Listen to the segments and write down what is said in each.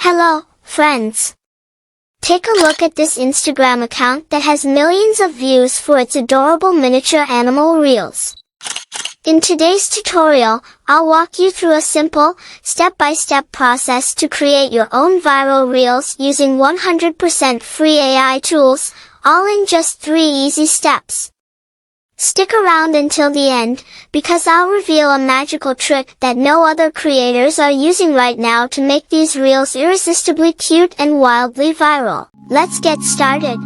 Hello, friends. Take a look at this Instagram account that has millions of views for its adorable miniature animal reels. In today's tutorial, I'll walk you through a simple, step-by-step process to create your own viral reels using 100% free AI tools, all in just 3 easy steps. Stick around until the end, because I'll reveal a magical trick that no other creators are using right now to make these reels irresistibly cute and wildly viral. Let's get started.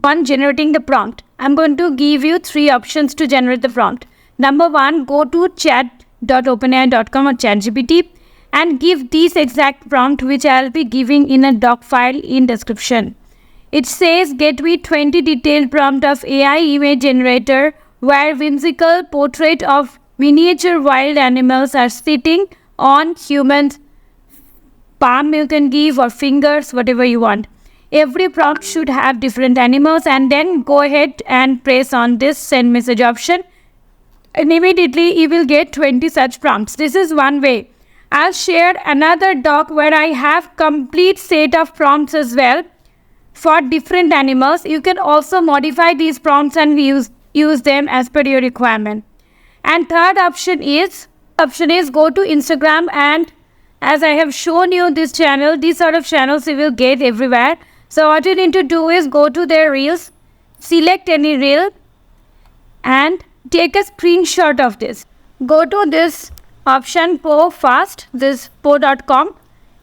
On generating the prompt, I'm going to give you 3 options to generate the prompt. Number 1, go to chat.openai.com or ChatGPT and give this exact prompt which I'll be giving in a doc file in description. It says get me 20 detailed prompt of AI image generator where whimsical portrait of miniature wild animals are sitting on humans' palm you can give or fingers, whatever you want. Every prompt should have different animals, and then go ahead and press on this send message option. And immediately you will get 20 such prompts. This is one way. I'll share another doc where I have complete set of prompts as well for different animals. You can also modify these prompts and use them as per your requirement. And third option is go to Instagram, and as I have shown you this channel, these sort of channels you will get everywhere. So what you need to do is go to their reels, select any reel and take a screenshot of this. Go to this option fast, this po.com.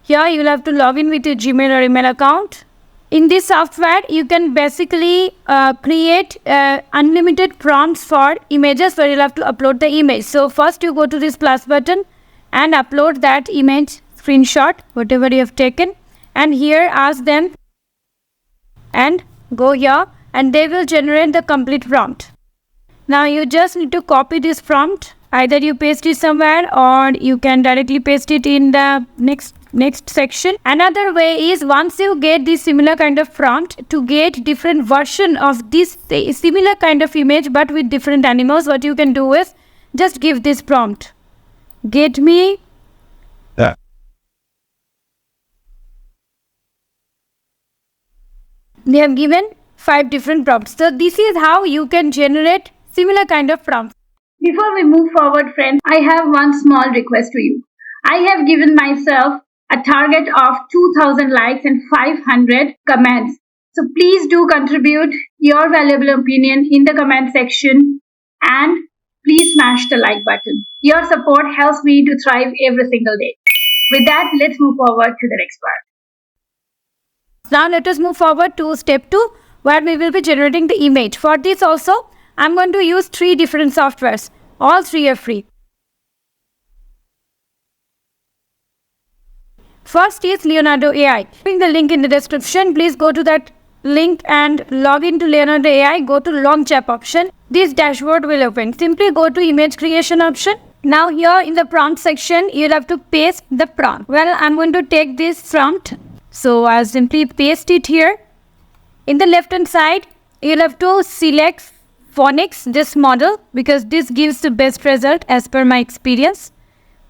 Here you will have to log in with your Gmail or email account. In this software, you can basically create unlimited prompts for images where you'll have to upload the image. So first you go to this plus button and upload that image screenshot, whatever you have taken. And here ask them and go here and they will generate the complete prompt. Now you just need to copy this prompt. Either you paste it somewhere or you can directly paste it in the next section. Another way is once you get this similar kind of prompt, to get different version of this similar kind of image but with different animals, what you can do is just give this prompt. Get me They have given 5 different prompts. So this is how you can generate similar kind of prompts. Before we move forward, friends, I have one small request to you. I have given myself a target of 2000 likes and 500 comments. So please do contribute your valuable opinion in the comment section and please smash the like button. Your support helps me to thrive every single day. With that, let's move forward to the next part. Now let us move forward to step 2 where we will be generating the image. For this also, I'm going to use 3 different softwares. All 3 are free. First is Leonardo AI. Putting the link in the description. Please go to that link and log into Leonardo AI. Go to Launch App option. This dashboard will open. Simply go to Image Creation option. Now here in the prompt section, you'll have to paste the prompt. Well, I'm going to take this prompt. So I'll simply paste it here. In the left hand side, you'll have to select phonics, this model, because this gives the best result as per my experience.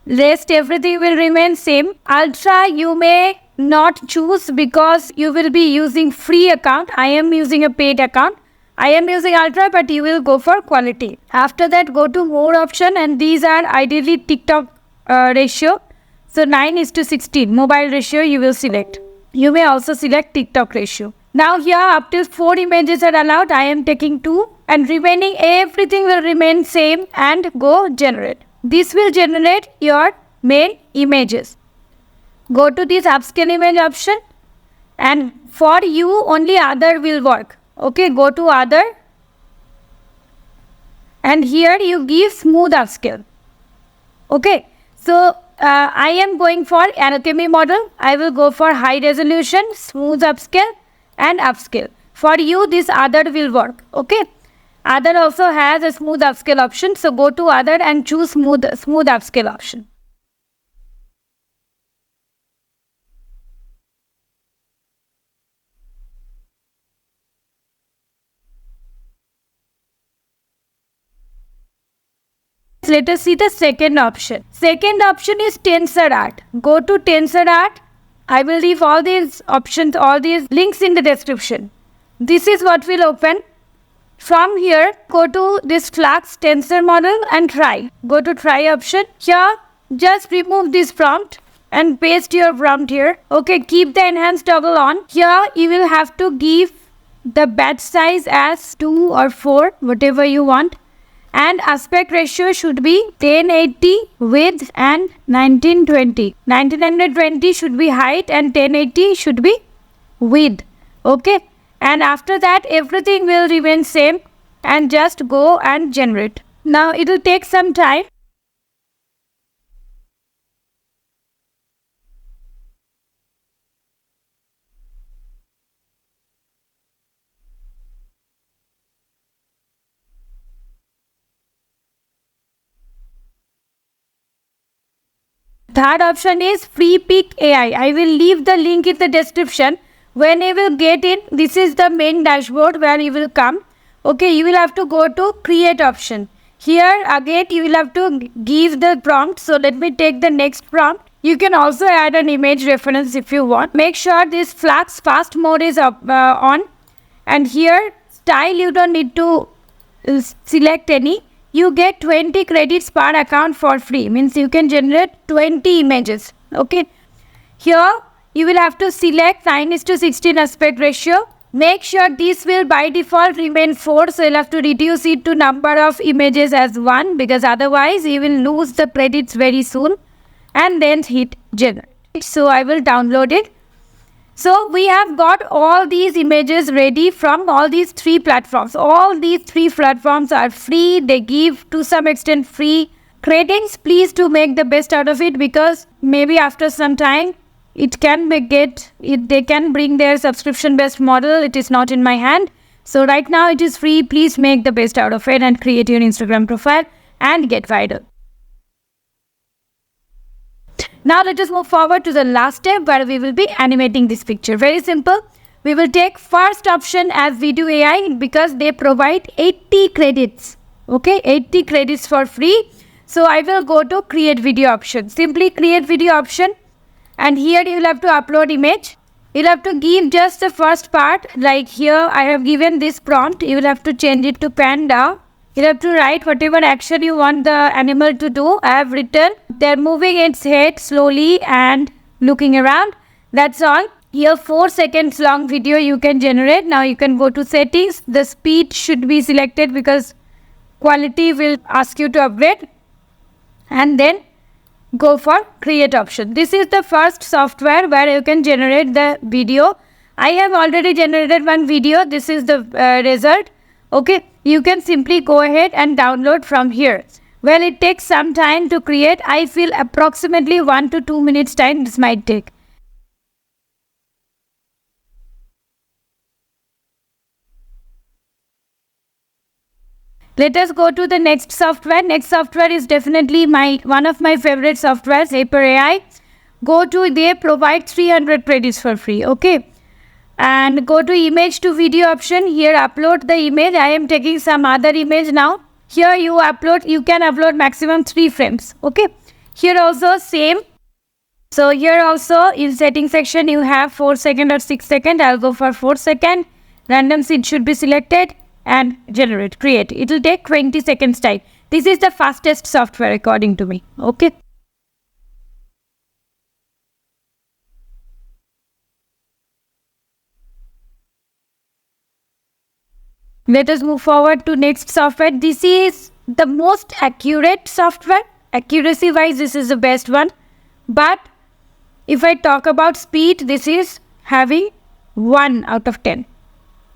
Rest everything will remain same. Ultra you may not choose because you will be using free account. I am using a paid account. I am using Ultra, but you will go for quality. After that, go to more option, and these are ideally TikTok ratio. So 9:16 mobile ratio you will select. You may also select TikTok ratio. Now here up till 4 images are allowed. I am taking 2 and remaining everything will remain same and go generate. This will generate your main images. Go to this upscale image option and for you only other will work. Okay, go to other and here you give smooth upscale. Okay, so I am going for anatomy model. I will go for high resolution, smooth upscale and upscale. For you this other will work. Okay, other also has a smooth upscale option. So go to other and choose smooth upscale option. let us see the second option. Second option is Tensor Art. Go to Tensor Art. I will leave all these options, all these links in the description. This is what will open. From here, go to this Flux Tensor model and try. Go to try option. Here, just remove this prompt and paste your prompt here. Okay, keep the enhance toggle on. Here, you will have to give the batch size as 2 or 4, whatever you want. And aspect ratio should be 1080 width and 1920. 1920 should be height and 1080 should be width. Okay. And after that, everything will remain same, and just go and generate. Now it will take some time. Third option is Free Pick AI. I will leave the link in the description. When you will get in, this is the main dashboard where you will come. Okay, you will have to go to create option. Here again you will have to give the prompt. So let me take the next prompt. You can also add an image reference if you want. Make sure this Flux fast mode is on. And here style you don't need to select any. You get 20 credits per account for free. Means you can generate 20 images. Okay. Here you will have to select 9:16 aspect ratio. Make sure this will by default remain 4. So you'll have to reduce it to number of images as 1, because otherwise you will lose the credits very soon. And then hit generate. So I will download it. So we have got all these images ready from all these 3 platforms. All these 3 platforms are free. They give to some extent free credits. Please do make the best out of it, because maybe after some time it can they can bring their subscription based model. It is not in my hand. So right now it is free. Please make the best out of it and create your Instagram profile and get viral. Now let us move forward to the last step where we will be animating this picture. Very simple. We will take first option as Video AI, because they provide 80 credits. Okay, 80 credits for free. So I will go to create video option. Simply create video option. And here you will have to upload image. You will have to give just the first part. Like here I have given this prompt. You will have to change it to panda. You have to write whatever action you want the animal to do. I have written. They are moving its head slowly and looking around. That's all. Here 4 seconds long video you can generate. Now you can go to settings. The speed should be selected, because quality will ask you to upgrade. And then go for create option. This is the first software where you can generate the video. I have already generated one video. This is the result. Okay, you can simply go ahead and download from here. Well, it takes some time to create. I feel approximately 1 to 2 minutes time this might take. Let us go to the next software. Next software is definitely one of my favorite softwares, Hyper AI. Go to, they provide 300 credits for free. Okay. And go to image to video option. Here upload the image. I am taking some other image now. Here you can upload maximum 3 frames. Okay. Here also same. So here also in setting section you have 4 second or 6 second. I'll go for 4 second. Random seed should be selected. And generate, create. It will take 20 seconds time. This is the fastest software according to me. Okay. Let us move forward to next software. This is the most accurate software. Accuracy wise, this is the best one. But if I talk about speed, this is having 1 out of 10.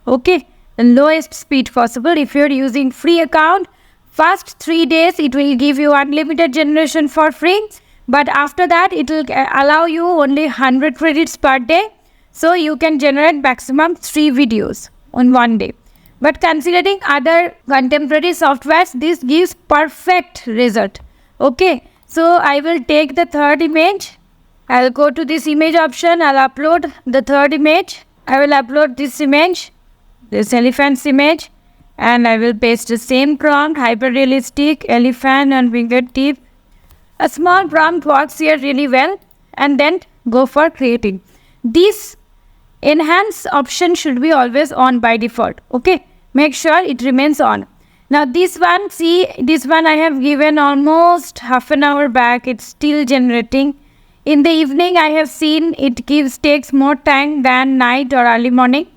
Okay. The lowest speed possible. If you're using free account, first 3 days it will give you unlimited generation for free, but after that it will allow you only 100 credits per day, so you can generate maximum 3 videos on 1 day. But considering other contemporary softwares, this gives perfect result. Okay, so I will take the third image. I'll go to this image option. I'll upload the third image. I will upload this image. This elephant's image. and I will paste the same prompt, hyper realistic, elephant and fingertip. A small prompt works here really well, and then go for creating. This enhance option should be always on by default. Okay, make sure it remains on. Now this one, see, this one I have given almost half an hour back. It's still generating. In the evening I have seen it takes more time than night or early morning.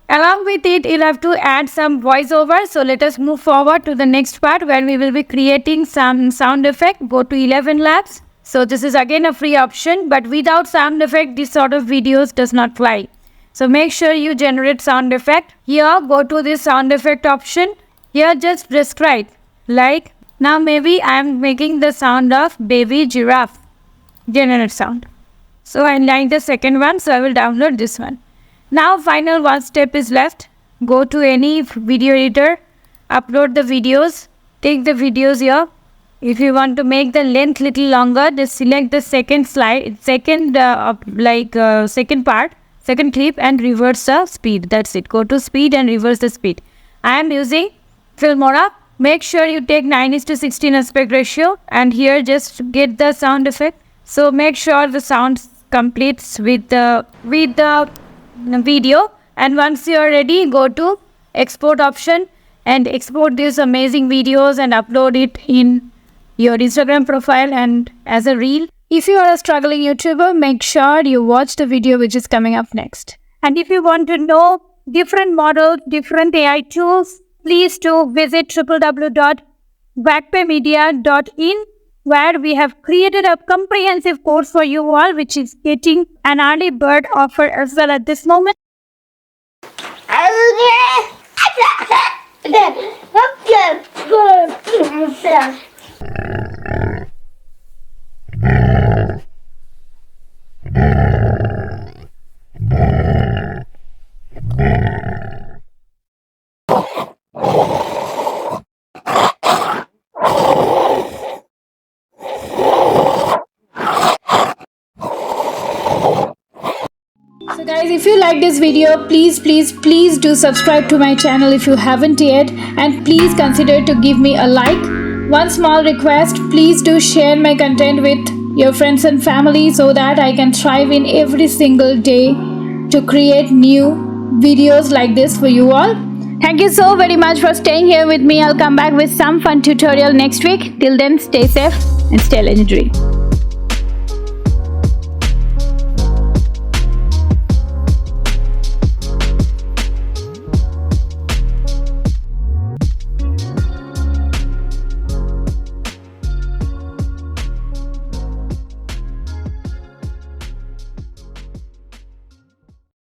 Along with it, you'll have to add some voiceover. So let us move forward to the next part where we will be creating some sound effect. Go to 11 Labs. So this is again a free option, but without sound effect, this sort of videos does not fly. So make sure you generate sound effect. Here, go to this sound effect option. Here, just prescribe. Like, now maybe I am making the sound of baby giraffe. Generate sound. So I like the second one, so I will download this one. Now final one step is left. Go to any video editor, upload the videos, take the videos here. If you want to make the length little longer, just select the second slide, second part, second clip, and reverse the speed. That's it. Go to speed and reverse the speed. I am using Filmora. Make sure you take 9:16 aspect ratio, and here just get the sound effect. So make sure the sound completes with the video, and once you are ready, go to export option and export these amazing videos and upload it in your Instagram profile and as a reel. If you are a struggling YouTuber, make sure you watch the video which is coming up next. And if you want to know different models, different AI tools, please do visit www.vagpemedia.in, where we have created a comprehensive course for you all, which is getting an early bird offer as well at this moment. So guys, if you like this video, please do subscribe to my channel if you haven't yet, and please consider to give me a like. One small request, please do share my content with your friends and family so that I can thrive in every single day to create new videos like this for you all. Thank you so very much for staying here with me. I'll come back with some fun tutorial next week. Till then, stay safe and stay legendary.